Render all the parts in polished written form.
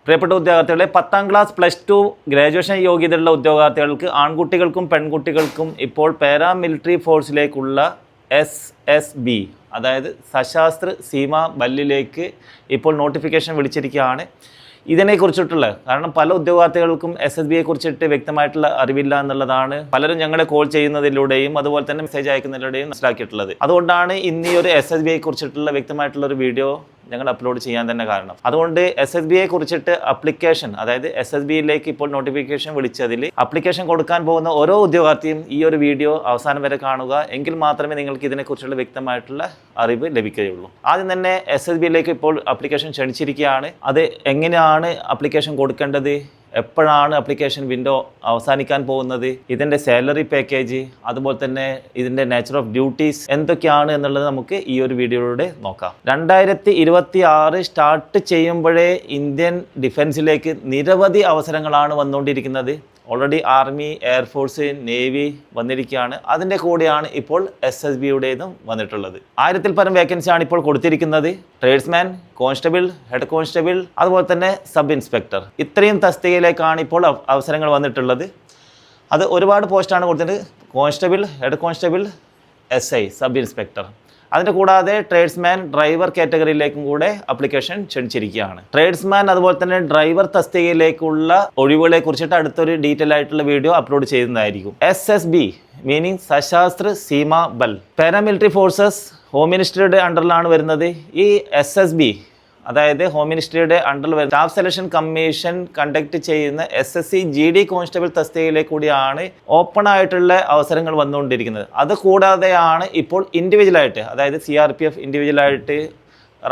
പ്രിയപ്പെട്ട ഉദ്യോഗാർത്ഥികളെ 10ാം class +2 graduation യോഗ്യതയുള്ള ഉദ്യോഗാർത്ഥികൾക്ക് ആൺകുട്ടികൾക്കും പെൺകുട്ടികൾക്കും ഇപ്പോൾ പാരാമിലിറ്ററി ഫോഴ്സിലേക്കുള്ള SSB അതായത് സശാസ്ത്ര സീമാ ബല്ലിലേക്ക് ഇപ്പോൾ നോട്ടിഫിക്കേഷൻ വിളിച്ചിരിക്കുകയാണ്. ഇതിനെക്കുറിച്ചിട്ടുള്ള കാരണം പല ഉദ്യോഗാർത്ഥികൾക്കും SSBയെ കുറിച്ചിട്ട് വ്യക്തമായിട്ടുള്ള അറിവില്ല എന്നുള്ളതാണ് പലരും ഞങ്ങളെ കോൾ ചെയ്യുന്നതിലൂടെയും അതുപോലെ തന്നെ മെസ്സേജ് അയക്കുന്നതിലൂടെയും മനസ്സിലാക്കിയിട്ടുള്ളത്. അതുകൊണ്ടാണ് ഇന്ന് ഈ ഒരു SSBയെ കുറിച്ചിട്ടുള്ള വ്യക്തമായിട്ടുള്ള ഒരു വീഡിയോ ഞങ്ങൾ അപ്ലോഡ് ചെയ്യാൻ തന്നെ കാരണം. അതുകൊണ്ട് SSBയെ കുറിച്ചിട്ട് അപ്ലിക്കേഷൻ അതായത് SSBയിലേക്ക് ഇപ്പോൾ നോട്ടിഫിക്കേഷൻ വിളിച്ചതിൽ അപ്ലിക്കേഷൻ കൊടുക്കാൻ പോകുന്ന ഓരോ ഉദ്യോഗാർത്ഥിയും ഈ ഒരു വീഡിയോ അവസാനം വരെ കാണുക. എങ്കിൽ മാത്രമേ നിങ്ങൾക്ക് ഇതിനെക്കുറിച്ചുള്ള വ്യക്തമായിട്ടുള്ള അറിവ് ലഭിക്കുകയുള്ളൂ. ആദ്യം തന്നെ SSBയിലേക്ക് ഇപ്പോൾ അപ്ലിക്കേഷൻ ക്ഷണിച്ചിരിക്കുകയാണ്. അത് എങ്ങനെയാണ് അപ്ലിക്കേഷൻ കൊടുക്കേണ്ടത്, എപ്പോഴാണ് അപ്ലിക്കേഷൻ വിൻഡോ അവസാനിക്കാൻ പോകുന്നത്, ഇതിൻ്റെ സാലറി പാക്കേജ്, അതുപോലെ തന്നെ ഇതിൻ്റെ നേച്ചർ ഓഫ് ഡ്യൂട്ടീസ് എന്തൊക്കെയാണ് എന്നുള്ളത് നമുക്ക് ഈ ഒരു വീഡിയോയിലൂടെ നോക്കാം. 2026 സ്റ്റാർട്ട് ചെയ്യുമ്പോഴേ ഇന്ത്യൻ ഡിഫൻസിലേക്ക് നിരവധി അവസരങ്ങളാണ് വന്നുകൊണ്ടിരിക്കുന്നത്. ഓൾറെഡി ആർമി, എയർഫോഴ്സ്, നേവി വന്നിരിക്കുകയാണ്. അതിൻ്റെ കൂടെയാണ് ഇപ്പോൾ SSBയുടേതും വന്നിട്ടുള്ളത്. 1000-ൽ പരം വേക്കൻസിയാണ് ഇപ്പോൾ കൊടുത്തിരിക്കുന്നത്. ട്രേഡ്സ്മാൻ, കോൺസ്റ്റബിൾ, ഹെഡ് കോൺസ്റ്റബിൾ, അതുപോലെ തന്നെ സബ് ഇൻസ്പെക്ടർ, ഇത്രയും തസ്തികയിലേക്കാണ് ഇപ്പോൾ അവസരങ്ങൾ വന്നിട്ടുള്ളത്. അത് ഒരുപാട് പോസ്റ്റാണ് കൊടുത്തിട്ട് constable, head constable, SI, sub inspector. അതിൻ്റെ കൂടാതെ ട്രേഡ്സ്മാൻ, ഡ്രൈവർ കാറ്റഗറിയിലേക്കും കൂടെ അപ്ലിക്കേഷൻ ക്ഷണിച്ചിരിക്കുകയാണ്. ട്രേഡ്സ്മാൻ അതുപോലെ തന്നെ ഡ്രൈവർ തസ്തികയിലേക്കുള്ള ഒഴിവുകളെ കുറിച്ചിട്ട് അടുത്തൊരു ഡീറ്റെയിൽ ആയിട്ടുള്ള വീഡിയോ അപ്ലോഡ് ചെയ്യുന്നതായിരിക്കും. SSB മീനിങ് സശാസ്ത്ര സീമാ ബൽ, പാരാമിലിറ്ററി ഫോഴ്സസ്, ഹോം മിനിസ്ട്രിയുടെ അണ്ടറിലാണ് വരുന്നത്. ഈ SSB അതായത് ഹോം മിനിസ്ട്രിയുടെ അണ്ടറിൽ വരുന്ന സ്റ്റാഫ് സെലക്ഷൻ കമ്മീഷൻ കണ്ടക്ട് ചെയ്യുന്ന SSC GD കോൺസ്റ്റബിൾ തസ്തികയിലേക്ക് കൂടിയാണ് ഓപ്പൺ ആയിട്ടുള്ള അവസരങ്ങൾ വന്നുകൊണ്ടിരിക്കുന്നത്. അത് കൂടാതെയാണ് ഇപ്പോൾ ഇൻഡിവിജ്വലായിട്ട് അതായത് CRPF ഇൻഡിവിജ്വലായിട്ട്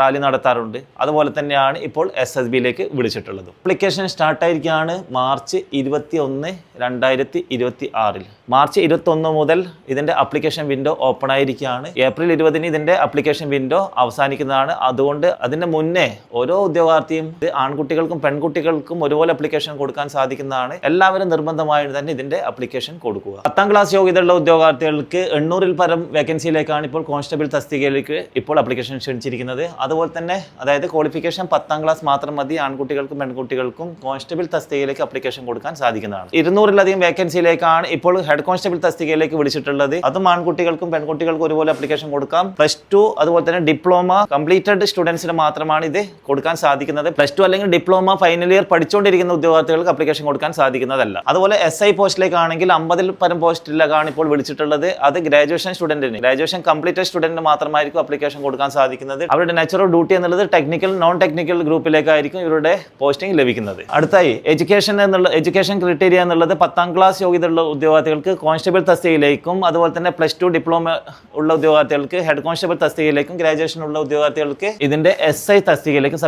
റാലി നടത്താറുണ്ട്. അതുപോലെ തന്നെയാണ് ഇപ്പോൾ SSBയിലേക്ക് വിളിച്ചിട്ടുള്ളത്. അപ്ലിക്കേഷൻ സ്റ്റാർട്ടായിരിക്കുകയാണ് മാർച്ച് 21, 2026. മാർച്ച് 21 മുതൽ ഇതിൻ്റെ അപ്ലിക്കേഷൻ വിൻഡോ ഓപ്പൺ ആയിരിക്കുകയാണ്. ഏപ്രിൽ 20 ഇതിൻ്റെ അപ്ലിക്കേഷൻ വിൻഡോ അവസാനിക്കുന്നതാണ്. അതുകൊണ്ട് അതിൻ്റെ മുന്നേ ഓരോ ഉദ്യോഗാർത്ഥിയും ആൺകുട്ടികൾക്കും പെൺകുട്ടികൾക്കും ഒരുപോലെ അപ്ലിക്കേഷൻ കൊടുക്കാൻ സാധിക്കുന്നതാണ്. എല്ലാവരും നിർബന്ധമായിട്ട് തന്നെ ഇതിൻ്റെ അപ്ലിക്കേഷൻ കൊടുക്കുക. 10ാം ക്ലാസ് യോഗ്യതയുള്ള ഉദ്യോഗാർത്ഥികൾക്ക് 800-ൽ പരം വേക്കൻസിയിലേക്കാണ് ഇപ്പോൾ കോൺസ്റ്റബിൾ തസ്തികയിലേക്ക് ഇപ്പോൾ അപ്ലിക്കേഷൻ ക്ഷണിച്ചിരിക്കുന്നത്. അതുപോലെ തന്നെ അതായത് ക്വാളിഫിക്കേഷൻ 10ാം ക്ലാസ് മാത്രം മതി ആൺകുട്ടികൾക്കും പെൺകുട്ടികൾക്കും കോൺസ്റ്റബിൾ തസ്തികയിലേക്ക് അപ്ലിക്കേഷൻ കൊടുക്കാൻ സാധിക്കുന്നതാണ്. 200-ലധികം വേക്കൻസിയിലേക്കാണ് ഇപ്പോൾ ഹെഡ് കോൺസ്റ്റബിൾ തസ്തികയിലേക്ക് വിളിച്ചിട്ടുള്ളത്. അതും ആൺകുട്ടികൾക്കും പെൺകുട്ടികൾക്കും ഒരുപോലെ അപ്ലിക്കേഷൻ കൊടുക്കാം. +2 അതുപോലെ തന്നെ ഡിപ്ലോമ കംപ്ലീറ്റഡ് സ്റ്റുഡൻസിന് മാത്രമാണ് ഇത് കൊടുക്കാൻ സാധിക്കുന്നത്. +2 അല്ലെങ്കിൽ ഡിപ്ലോമ ഫൈനൽ ഇയർ പഠിച്ചുകൊണ്ടിരിക്കുന്ന ഉദ്യോഗാർത്ഥികൾക്ക് അപ്ലിക്കേഷൻ കൊടുക്കാൻ സാധിക്കുന്നതല്ല. അതുപോലെ SI പോസ്റ്റിലേക്കാണെങ്കിൽ 50-ൽ പരം പോസ്റ്റിലേക്കാണ് ഇപ്പോൾ വിളിച്ചിട്ടുള്ളത്. അത് ഗ്രാജുവേഷൻ സ്റ്റുഡന്റിന്, ഗ്രാജുവേഷൻ കംപ്ലീറ്റഡ് സ്റ്റുഡന്റിന് മാത്രമായിരിക്കും അപ്ലിക്കേഷൻ കൊടുക്കാൻ സാധിക്കുന്നത്. അവരുടെ നേച്ചർ ഓഫ് ഡ്യൂട്ടി എന്നുള്ളത് ടെക്നിക്കൽ, നോൺ ടെക്നിക്കൽ ഗ്രൂപ്പിലേക്കായിരിക്കും ഇവരുടെ പോസ്റ്റിംഗ് ലഭിക്കുന്നത്. അടുത്തായി എഡ്യൂക്കേഷൻ ക്രൈറ്റീരിയ എന്നുള്ളത് 10ാം ക്ലാസ് യോഗ്യതയുള്ള ഉദ്യോഗാർത്ഥികൾക്ക് കോൺസ്റ്റബിൾ തസ്തികയിലേക്കും അതുപോലെ തന്നെ +2 ഡിപ്ലോമ ഉള്ള ഉദ്യോഗാർത്ഥികൾക്ക് ഹെഡ് കോൺസ്റ്റബിൾ തസ്തികയിലേക്കും ഗ്രാജുവേഷൻ ഉള്ള ഉദ്യോഗാർത്ഥികൾക്ക് ഇതിന്റെ SI തസ്തികയിലേക്കും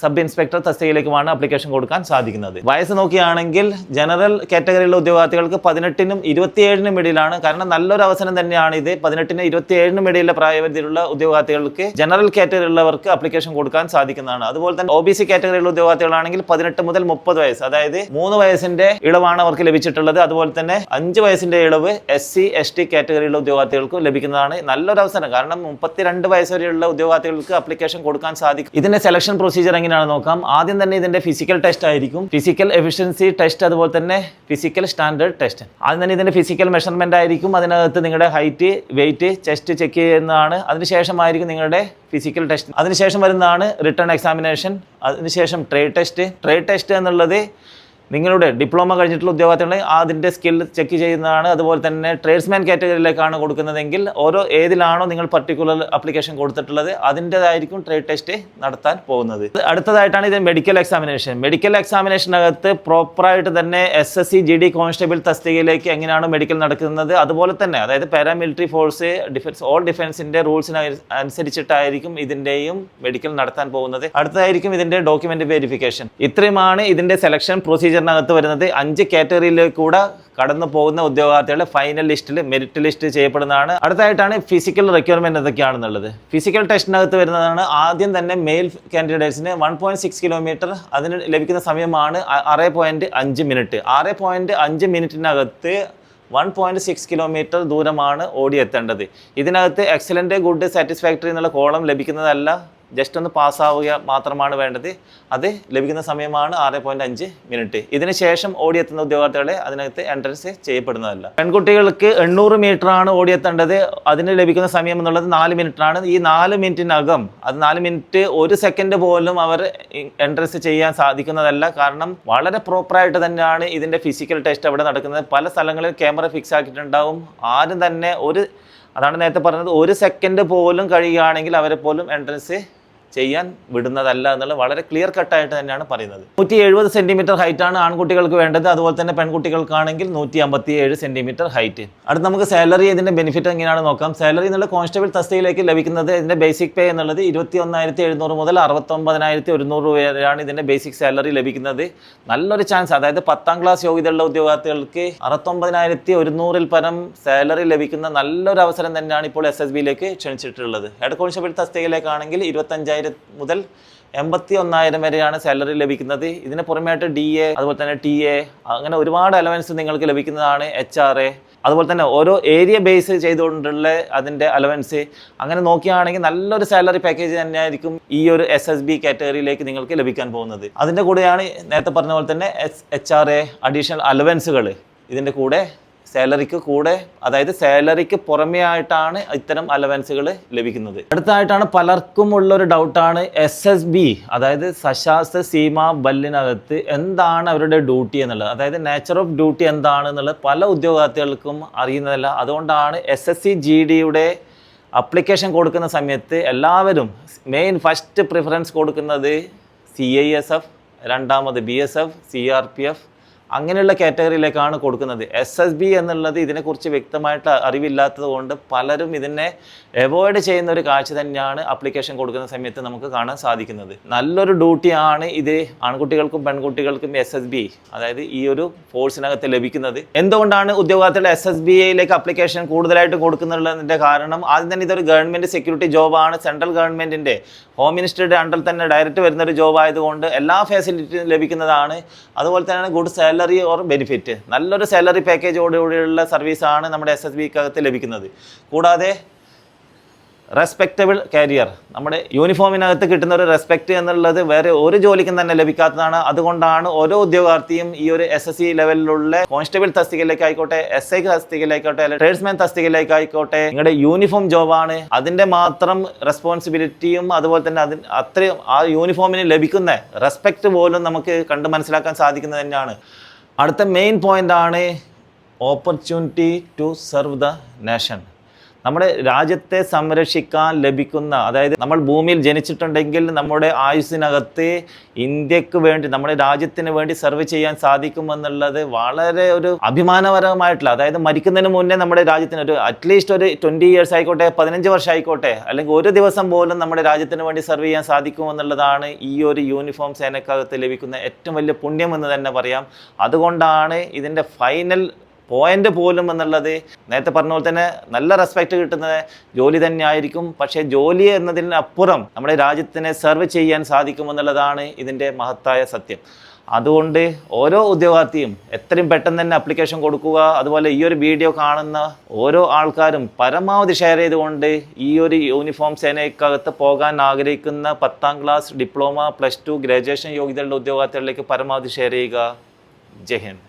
സബ് ഇൻസ്പെക്ടർ തസ്തികയിലേക്കുമാണ് അപ്ലിക്കേഷൻ കൊടുക്കാൻ സാധിക്കുന്നത്. വയസ്സ് നോക്കുകയാണെങ്കിൽ ജനറൽ കാറ്റഗറിയിലുള്ള ഉദ്യോഗാർത്ഥികൾക്ക് 18-നും 27-നും ഇടയിലാണ്. കാരണം നല്ലൊരു അവസരം തന്നെയാണ് ഇത്. 18-നും 27-നും ഇടയിലുള്ള പ്രായപരിധിയിലുള്ള ഉദ്യോഗാർത്ഥികൾക്ക് ജനറൽ കാറ്റഗറിയിലുള്ളവർക്ക് അപ്ലിക്കേഷൻ കൊടുക്കാൻ സാധിക്കുന്നതാണ്. അതുപോലെ തന്നെ OBC കാറ്റഗറിയിലുള്ള ഉദ്യോഗാർത്ഥികളാണെങ്കിൽ 18 മുതൽ 30 വയസ്സ് അതായത് 3 വയസ്സിന്റെ ഇളവാണ് അവർക്ക് ലഭിച്ചിട്ടുള്ളത്. അതുപോലെ തന്നെ 5 വയസ്സിന്റെ ഇളവ് SC ST കാറ്റഗറിയിലുള്ള ഉദ്യോഗാർത്ഥികൾക്ക് ലഭിക്കുന്നതാണ്. നല്ലൊരു അവസരം. കാരണം 32 വയസ്സ് വരെയുള്ള ഉദ്യോഗാർത്ഥികൾക്ക് അപ്ലിക്കേഷൻ കൊടുക്കാൻ സാധിക്കും. ഇതിന്റെ സെലക്ഷൻ പ്രൊസീജിയർ എങ്ങനെയാണെന്ന് നോക്കാം. ആദ്യം തന്നെ ഇതിന്റെ ഫിസിക്കൽ ടെസ്റ്റ് ആയിരിക്കും. ഫിസിക്കൽ എഫിഷ്യൻസി ടെസ്റ്റ് അതുപോലെ തന്നെ ഫിസിക്കൽ സ്റ്റാൻഡേർഡ് ടെസ്റ്റ്. ആദ്യം തന്നെ ഇതിന്റെ ഫിസിക്കൽ മെഷർമെന്റ് ആയിരിക്കും. അതിനകത്ത് നിങ്ങളുടെ ഹൈറ്റ്, വെയിറ്റ്, ചെസ്റ്റ് ചെക്ക് ചെയ്യുന്നതാണ്. അതിനുശേഷമായിരിക്കും നിങ്ങളുടെ ഫിസിക്കൽ ടെസ്റ്റ്. അതിനുശേഷം വരുന്നതാണ് റിട്ടേൺ എക്സാമിനേഷൻ. അതിനുശേഷം ട്രേഡ് ടെസ്റ്റ് എന്നുള്ളത് നിങ്ങളുടെ ഡിപ്ലോമ കഴിഞ്ഞിട്ടുള്ള ഉദ്യോഗാർത്ഥികളെ അതിൻ്റെ സ്കിൽ ചെക്ക് ചെയ്യുന്നതാണ്. അതുപോലെ തന്നെ ട്രേഡ്സ്മാൻ കാറ്റഗറിയിലേക്കാണ് കൊടുക്കുന്നതെങ്കിൽ ഏതിലാണോ നിങ്ങൾ പർട്ടിക്കുലർ അപ്ലിക്കേഷൻ കൊടുത്തിട്ടുള്ളത് അതിൻ്റെതായിരിക്കും ട്രേഡ് ടെസ്റ്റ് നടത്താൻ പോകുന്നത്. അടുത്തതായിട്ടാണ് ഇത് മെഡിക്കൽ എക്സാമിനേഷൻ. മെഡിക്കൽ എക്സാമിനേഷനകത്ത് പ്രോപ്പറായിട്ട് തന്നെ SSC GD കോൺസ്റ്റബിൾ തസ്തികയിലേക്ക് എങ്ങനെയാണ് മെഡിക്കൽ നടക്കുന്നത് അതുപോലെ തന്നെ അതായത് പാരാമിലിറ്ററി ഫോഴ്സ്, ഓൾ ഡിഫൻസിൻ്റെ റൂൾസിന് അനുസരിച്ചിട്ടായിരിക്കും ഇതിൻ്റെയും മെഡിക്കൽ നടത്താൻ പോകുന്നത്. അടുത്തതായിരിക്കും ഇതിൻ്റെ ഡോക്യുമെൻ്റ് വെരിഫിക്കേഷൻ. ഇത്രയുമാണ് ഇതിൻ്റെ സെലക്ഷൻ പ്രൊസീജിയർ വരുന്നത്. 5 കാറ്റഗറിയിലേക്ക് കൂടെ കടന്നു പോകുന്ന ഉദ്യോഗാർത്ഥികളുടെ ഫൈനൽ ലിസ്റ്റിൽ മെറിറ്റ് ലിസ്റ്റ് ചെയ്യപ്പെടുന്നതാണ്. അടുത്തായിട്ടാണ് ഫിസിക്കൽ റിക്വയർമെന്റ് എന്തൊക്കെയാണെന്നുള്ളത്. ഫിസിക്കൽ ടെസ്റ്റിനകത്ത് വരുന്നതാണ് ആദ്യം തന്നെ മെയിൽ കാൻഡിഡേറ്റ്സിന് 1.6 കിലോമീറ്റർ അതിന് ലഭിക്കുന്ന സമയമാണ് 6.5 മിനിറ്റ്. 6.5 മിനിറ്റിനകത്ത് 1.6 കിലോമീറ്റർ ദൂരമാണ് ഓടിയെത്തേണ്ടത്. ഇതിനകത്ത് എക്സലൻറ്റ്, ഗുഡ്, സാറ്റിസ്ഫാക്ടറി എന്നുള്ള കോളം ലഭിക്കുന്നതല്ല. ജസ്റ്റ് ഒന്ന് പാസ്സാവുക മാത്രമാണ് വേണ്ടത്. അത് ലഭിക്കുന്ന സമയമാണ് 6.5 മിനിറ്റ്. ഇതിന് ശേഷം ഓടിയെത്തുന്ന ഉദ്യോഗാർത്ഥികളെ അതിനകത്ത് എൻട്രൻസ് ചെയ്യപ്പെടുന്നതല്ല. പെൺകുട്ടികൾക്ക് 800 മീറ്ററാണ് ഓടിയെത്തേണ്ടത്. അതിന് ലഭിക്കുന്ന സമയം എന്നുള്ളത് 4 മിനിറ്റാണ്. ഈ 4 മിനിറ്റിനകം അത് 4 മിനിറ്റ് 1 സെക്കൻഡ് പോലും അവർ എൻട്രൻസ് ചെയ്യാൻ സാധിക്കുന്നതല്ല. കാരണം വളരെ പ്രോപ്പറായിട്ട് തന്നെയാണ് ഇതിൻ്റെ ഫിസിക്കൽ ടെസ്റ്റ് അവിടെ നടക്കുന്നത്. പല സ്ഥലങ്ങളിൽ ക്യാമറ ഫിക്സ് ആക്കിയിട്ടുണ്ടാവും. ആരും തന്നെ അതാണ് നേരത്തെ പറഞ്ഞത്, 1 സെക്കൻഡ് പോലും കഴിയുകയാണെങ്കിൽ അവരെ പോലും എൻട്രൻസ് ചെയ്യാൻ വിടുന്നതല്ല എന്നുള്ളത് വളരെ ക്ലിയർ കട്ടായിട്ട് തന്നെയാണ് പറയുന്നത്. 170 സെൻറ്റിമീറ്റർ ഹൈറ്റാണ് ആൺകുട്ടികൾക്ക് വേണ്ടത്. അതുപോലെ തന്നെ പെൺകുട്ടികൾക്കാണെങ്കിൽ 157 സെൻറ്റിമീറ്റർ ഹൈറ്റ്. അടുത്ത് നമുക്ക് സാലറി, ഇതിൻ്റെ ബെനിഫിറ്റ് എങ്ങനെയാണ് നോക്കാം. സാലറി എന്നുള്ള കോൺസ്റ്റബിൾ തസ്തികയിലേക്ക് ലഭിക്കുന്നത് ഇതിൻ്റെ ബേസിക് പേ എന്നുള്ളത് 21,700 മുതൽ 69,100 വരെയാണ് ഇതിൻ്റെ ബേസിക് സാലറി ലഭിക്കുന്നത്. നല്ലൊരു ചാൻസ്, അതായത് 10ാം ക്ലാസ് യോഗ്യതയുള്ള ഉദ്യോഗാർത്ഥികൾക്ക് 69,100 പരം സാലറി ലഭിക്കുന്ന നല്ലൊരു അവസരം തന്നെയാണ് ഇപ്പോൾ SSBയിലേക്ക് ക്ഷണിച്ചിട്ടുള്ളത്. ഹെഡ് കോൺസ്റ്റബിൾ തസ്തികയിലേക്കാണെങ്കിൽ 25,000 മുതൽ 81,000 വരെയാണ് സാലറി ലഭിക്കുന്നത്. ഇതിന് പുറമെയായിട്ട് DA, അതുപോലെ തന്നെ TA, അങ്ങനെ ഒരുപാട് അലവൻസ് നിങ്ങൾക്ക് ലഭിക്കുന്നതാണ്. HRA, അതുപോലെ തന്നെ ഓരോ ഏരിയ ബേസ് ചെയ്തുകൊണ്ടുള്ള അതിൻ്റെ അലവൻസ്, അങ്ങനെ നോക്കുകയാണെങ്കിൽ നല്ലൊരു സാലറി പാക്കേജ് തന്നെയായിരിക്കും ഈ ഒരു SSB കാറ്റഗറിയിലേക്ക് നിങ്ങൾക്ക് ലഭിക്കാൻ പോകുന്നത്. അതിൻ്റെ കൂടെയാണ് നേരത്തെ പറഞ്ഞ പോലെ തന്നെ HRA അഡീഷണൽ അലവൻസുകൾ ഇതിൻ്റെ കൂടെ സാലറിക്ക് കൂടെ, അതായത് സാലറിക്ക് പുറമേ ആയിട്ടാണ് ഇത്തരം അലവൻസുകൾ ലഭിക്കുന്നത്. അടുത്തായിട്ടാണ് പലർക്കും ഉള്ളൊരു ഡൗട്ടാണ് SSB, അതായത് സശാസ്ത്ര സീമാ ബല്ലിനകത്ത് എന്താണ് അവരുടെ ഡ്യൂട്ടി എന്നുള്ളത്. അതായത് നേച്ചർ ഓഫ് ഡ്യൂട്ടി എന്താണെന്നുള്ളത് പല ഉദ്യോഗാർത്ഥികൾക്കും അറിയുന്നതല്ല. അതുകൊണ്ടാണ് SSC GDയുടെ അപ്ലിക്കേഷൻ കൊടുക്കുന്ന സമയത്ത് എല്ലാവരും ഫസ്റ്റ് പ്രിഫറൻസ് കൊടുക്കുന്നത് CISF, രണ്ടാമത് BSF, CRPF അങ്ങനെയുള്ള കാറ്റഗറിയിലേക്കാണ് കൊടുക്കുന്നത്. SSB എന്നുള്ളത് ഇതിനെക്കുറിച്ച് വ്യക്തമായിട്ട് അറിവില്ലാത്തത് കൊണ്ട് പലരും ഇതിനെ അവോയ്ഡ് ചെയ്യുന്ന ഒരു കാഴ്ച തന്നെയാണ് അപ്ലിക്കേഷൻ കൊടുക്കുന്ന സമയത്ത് നമുക്ക് കാണാൻ സാധിക്കുന്നത്. നല്ലൊരു ഡ്യൂട്ടിയാണ് ഇത് ആൺകുട്ടികൾക്കും പെൺകുട്ടികൾക്കും SSB, അതായത് ഈ ഒരു ഫോഴ്സിനകത്ത് ലഭിക്കുന്നത്. എന്തുകൊണ്ടാണ് ഉദ്യോഗാർത്ഥികൾ SSBയിലേക്ക് അപ്ലിക്കേഷൻ കൂടുതലായിട്ട് കൊടുക്കുന്നുള്ളതിൻ്റെ കാരണം, ആദ്യം തന്നെ ഇതൊരു ഗവൺമെൻറ് സെക്യൂരിറ്റി ജോബാണ്. സെൻട്രൽ ഗവൺമെൻറ്റിൻ്റെ ഹോം മിനിസ്റ്ററുടെ അണ്ടറിൽ തന്നെ ഡയറക്റ്റ് വരുന്നൊരു ജോബ് ആയതുകൊണ്ട് എല്ലാ ഫെസിലിറ്റിയും ലഭിക്കുന്നതാണ്. അതുപോലെ തന്നെ ഗുഡ് സാലറി ഓർ ബെനിഫിറ്റ്, നല്ലൊരു സാലറി പാക്കേജോടുകൂടിയുള്ള സർവീസാണ് നമ്മുടെ SSBക്കകത്ത് ലഭിക്കുന്നത്. കൂടാതെ റെസ്പെക്റ്റബിൾ കാരിയർ, നമ്മുടെ യൂണിഫോമിനകത്ത് കിട്ടുന്ന ഒരു റെസ്പെക്റ്റ് എന്നുള്ളത് വേറെ ഒരു ജോലിക്കും തന്നെ ലഭിക്കാത്തതാണ്. അതുകൊണ്ടാണ് ഓരോ ഉദ്യോഗാർത്ഥിയും ഈ ഒരു SSC ലെവലിലുള്ള കോൺസ്റ്റബിൾ തസ്തികയിലേക്കായിക്കോട്ടെ, SI തസ്തികയിലേക്കോട്ടെ, അല്ലെങ്കിൽ ട്രേഡ്സ്മാൻ തസ്തികയിലേക്കായിക്കോട്ടെ, നിങ്ങളുടെ യൂണിഫോം ജോബാണ്. അതിൻ്റെ മാത്രം റെസ്പോൺസിബിലിറ്റിയും അതുപോലെ തന്നെ അത്രയും ആ യൂണിഫോമിന് ലഭിക്കുന്ന റെസ്പെക്റ്റ് പോലും നമുക്ക് കണ്ട് മനസ്സിലാക്കാൻ സാധിക്കുന്നത് തന്നെയാണ്. അടുത്ത മെയിൻ പോയിൻ്റാണ് opportunity to serve the nation. നമ്മുടെ രാജ്യത്തെ സംരക്ഷിക്കാൻ ലഭിക്കുന്ന, അതായത് നമ്മൾ ഭൂമിയിൽ ജനിച്ചിട്ടുണ്ടെങ്കിൽ നമ്മുടെ ആയുസ്സിനകത്ത് ഇന്ത്യക്ക് വേണ്ടി, നമ്മുടെ രാജ്യത്തിന് വേണ്ടി സെർവ് ചെയ്യാൻ സാധിക്കുമെന്നുള്ളത് വളരെ ഒരു അഭിമാനപരമായിട്ടുള്ള, അതായത് മരിക്കുന്നതിന് മുന്നേ നമ്മുടെ രാജ്യത്തിന് അറ്റ്ലീസ്റ്റ് ഒരു 20 years ആയിക്കോട്ടെ, 15 വർഷം ആയിക്കോട്ടെ, അല്ലെങ്കിൽ ഒരു ദിവസം പോലും നമ്മുടെ രാജ്യത്തിന് വേണ്ടി സെർവ് ചെയ്യാൻ സാധിക്കുമെന്നുള്ളതാണ് ഈ ഒരു യൂണിഫോം സേനക്കകത്ത് ലഭിക്കുന്ന ഏറ്റവും വലിയ പുണ്യം എന്ന് തന്നെ പറയാം. അതുകൊണ്ടാണ് ഇതിൻ്റെ ഫൈനൽ പോയിന്റ് പോലും എന്നുള്ളത് നേരത്തെ പറഞ്ഞ പോലെ തന്നെ നല്ല റെസ്പെക്റ്റ് കിട്ടുന്ന ജോലി തന്നെ ആയിരിക്കും. പക്ഷേ ജോലി എന്നതിനപ്പുറം നമ്മുടെ രാജ്യത്തിനെ സെർവ് ചെയ്യാൻ സാധിക്കുമെന്നുള്ളതാണ് ഇതിൻ്റെ മഹത്തായ സത്യം. അതുകൊണ്ട് ഓരോ ഉദ്യോഗാർത്ഥിയും എത്രയും പെട്ടെന്ന് തന്നെ അപ്ലിക്കേഷൻ കൊടുക്കുക. അതുപോലെ ഈ ഒരു വീഡിയോ കാണുന്ന ഓരോ ആൾക്കാരും പരമാവധി ഷെയർ ചെയ്തുകൊണ്ട് ഈ ഒരു യൂണിഫോം സേനയ്ക്കകത്ത് പോകാൻ ആഗ്രഹിക്കുന്ന 10ാം ക്ലാസ്, ഡിപ്ലോമ, +2, ഗ്രാജുവേഷൻ യോഗ്യതയുള്ള ഉദ്യോഗാർത്ഥികളിലേക്ക് പരമാവധി ഷെയർ ചെയ്യുക. ജയ് ഹിന്ദ്.